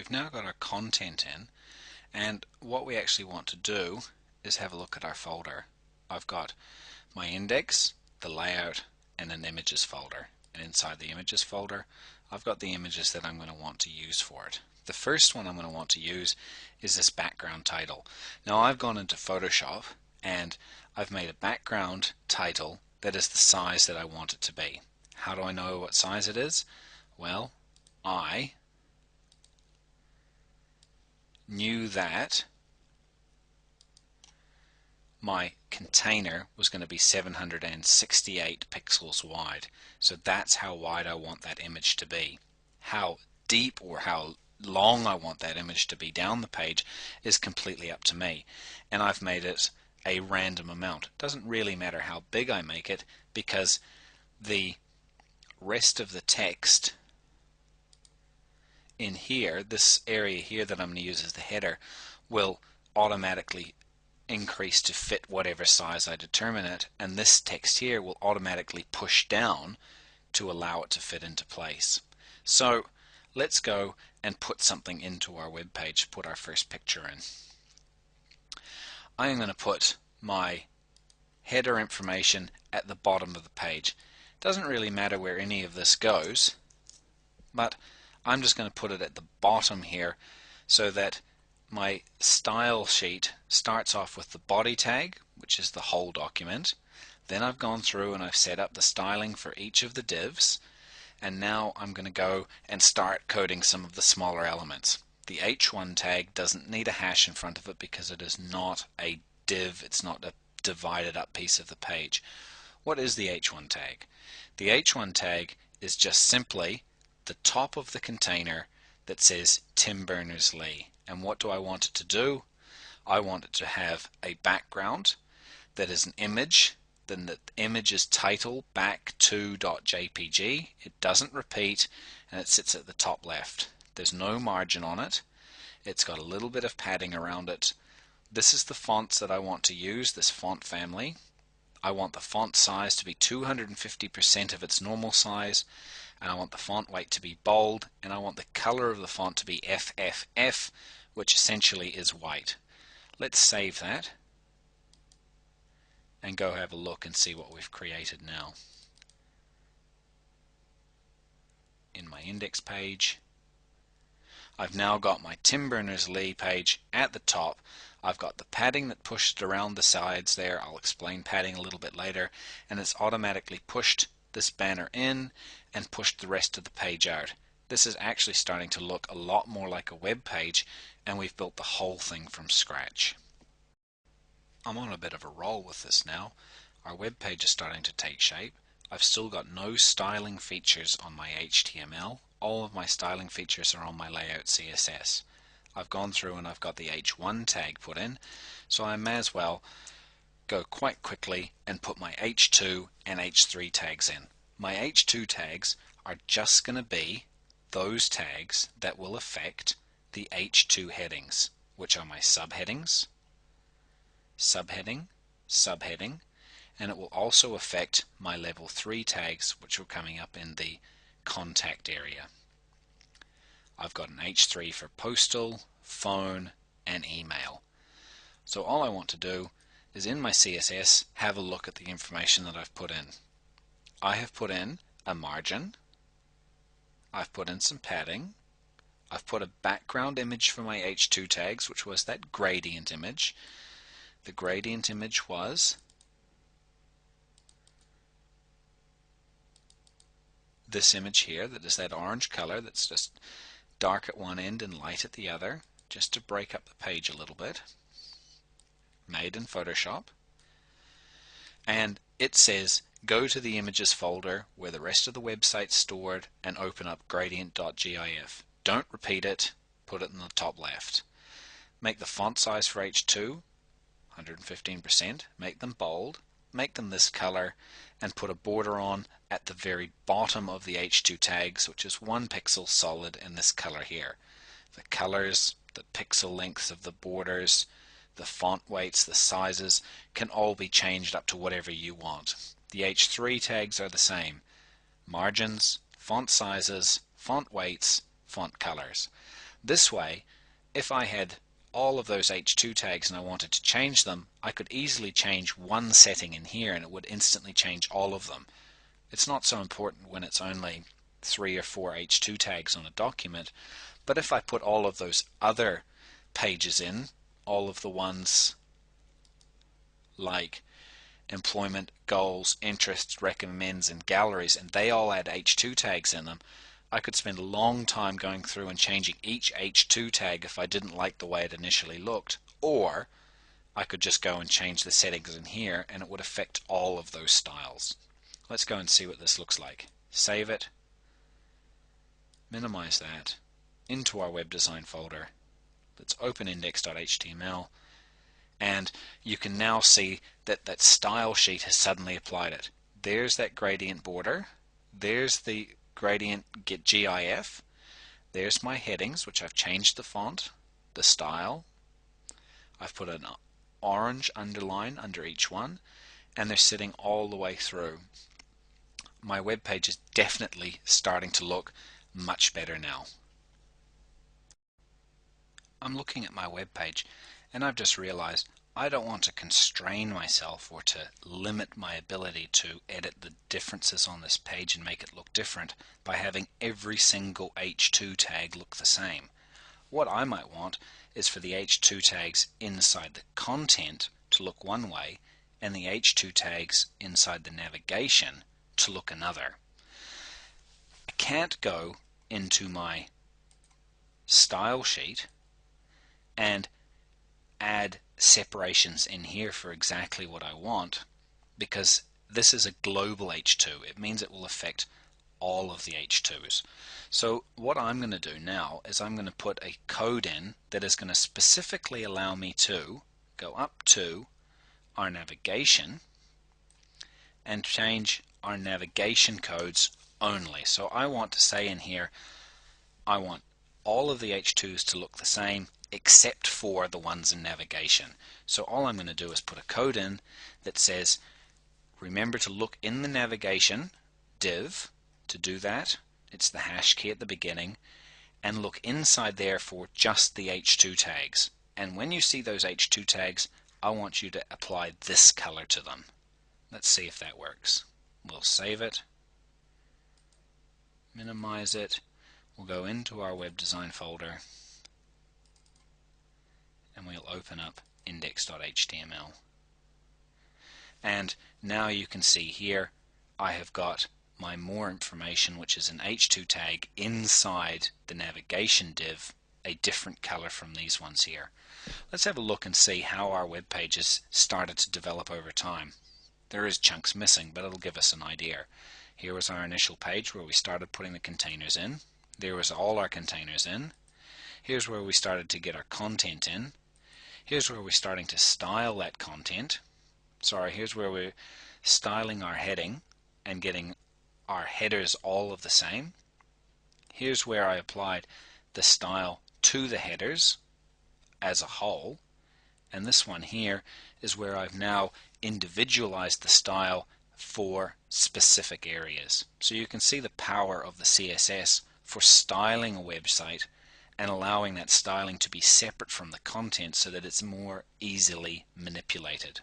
we've now got our content in, and what we actually want to do is have a look at our folder. I've got my index, the layout, and an images folder. And inside the images folder, I've got the images that I'm going to want to use for it. The first one I'm going to want to use is this background title. Now I've gone into Photoshop and I've made a background title that is the size that I want it to be. How do I know what size it is? Well, I knew that my container was going to be 768 pixels wide. So that's how wide I want that image to be. How deep or how long I want that image to be down the page is completely up to me. And I've made it a random amount. It doesn't really matter how big I make it, because the rest of the text in here, this area here that I'm going to use as the header, will automatically increase to fit whatever size I determine it, and this text here will automatically push down to allow it to fit into place. So let's go and put something into our web page, put our first picture in. I'm going to put my header information at the bottom of the page. It doesn't really matter where any of this goes, but I'm just going to put it at the bottom here so that my style sheet starts off with the body tag, which is the whole document. Then I've gone through and I've set up the styling for each of the divs, and now I'm going to go and start coding some of the smaller elements. The H1 tag doesn't need a hash in front of it because it is not a div, it's not a divided up piece of the page. What is the H1 tag? The H1 tag is just simply the top of the container that says Tim Berners-Lee. And what do I want it to do? I want it to have a background that is an image, then the image is title back to .jpg. It doesn't repeat, and it sits at the top left. There's no margin on it. It's got a little bit of padding around it. This is the fonts that I want to use, this font family. I want the font size to be 250% of its normal size, and I want the font weight to be bold, and I want the color of the font to be FFF, which essentially is white. Let's save that and go have a look and see what we've created now. In my index page, I've now got my Tim Berners-Lee page at the top. I've got the padding that pushed around the sides there. I'll explain padding a little bit later, and it's automatically pushed this banner in and pushed the rest of the page out. This is actually starting to look a lot more like a web page, and we've built the whole thing from scratch. I'm on a bit of a roll with this now. Our web page is starting to take shape. I've still got no styling features on my HTML. All of my styling features are on my layout CSS. I've gone through and I've got the H1 tag put in, so I may as well go quite quickly and put my H2 and H3 tags in. My H2 tags are just going to be those tags that will affect the H2 headings, which are my subheadings, subheading, subheading, and it will also affect my level 3 tags, which are coming up in the contact area. I've got an H3 for postal, phone, and email. So all I want to do is in my CSS have a look at the information that I've put in. I have put in a margin, I've put in some padding, I've put a background image for my H2 tags, which was that gradient image. The gradient image was this image here, that is that orange color that's just dark at one end and light at the other, just to break up the page a little bit. Made in Photoshop. And it says go to the images folder where the rest of the website's stored and open up gradient.gif. Don't repeat it, put it in the top left. Make the font size for H2 115%, make them bold, make them this color, and put a border on at the very bottom of the H2 tags, which is 1 pixel solid in this color here. The colors, the pixel lengths of the borders, the font weights, the sizes can all be changed up to whatever you want. The H3 tags are the same. Margins, font sizes, font weights, font colors. This way, if I had all of those H2 tags and I wanted to change them, I could easily change one setting in here and it would instantly change all of them. It's not so important when it's only 3 or 4 H2 tags on a document, but if I put all of those other pages in, all of the ones like employment, goals, interests, recommends, and galleries, and they all had H2 tags in them, I could spend a long time going through and changing each H2 tag if I didn't like the way it initially looked, or I could just go and change the settings in here and it would affect all of those styles. Let's go and see what this looks like. Save it, minimize that, into our web design folder. Let's open index.html, and you can now see that that style sheet has suddenly applied it. There's that gradient border, there's the gradient get GIF, there's my headings, which I've changed the font, the style, I've put an orange underline under each one, and they're sitting all the way through. My web page is definitely starting to look much better now. I'm looking at my web page and I've just realized I don't want to constrain myself or to limit my ability to edit the differences on this page and make it look different by having every single H2 tag look the same. What I might want is for the H2 tags inside the content to look one way and the H2 tags inside the navigation to look another. I can't go into my style sheet and add separations in here for exactly what I want, because this is a global H2. It means it will affect all of the H2s. So what I'm going to do now is I'm going to put a code in that is going to specifically allow me to go up to our navigation and change our navigation codes only. So I want to say in here, I want all of the H2s to look the same except for the ones in navigation. So all I'm going to do is put a code in that says, remember to look in the navigation div. To do that, it's the hash key at the beginning, and look inside there for just the H2 tags. And when you see those H2 tags, I want you to apply this color to them. Let's see if that works. We'll save it, minimize it, we'll go into our web design folder, and we'll open up index.html. And now you can see here I have got my more information, which is an H2 tag inside the navigation div, a different color from these ones here. Let's have a look and see how our web pages started to develop over time. There is chunks missing, but it'll give us an idea. Here was our initial page where we started putting the containers in. There was all our containers in. Here's where we started to get our content in. Here's where we're starting to style that content. Here's where we're styling our heading and getting our headers all of the same. Here's where I applied the style to the headers as a whole. And this one here is where I've now individualized the style for specific areas. So you can see the power of the CSS for styling a website and allowing that styling to be separate from the content so that it's more easily manipulated.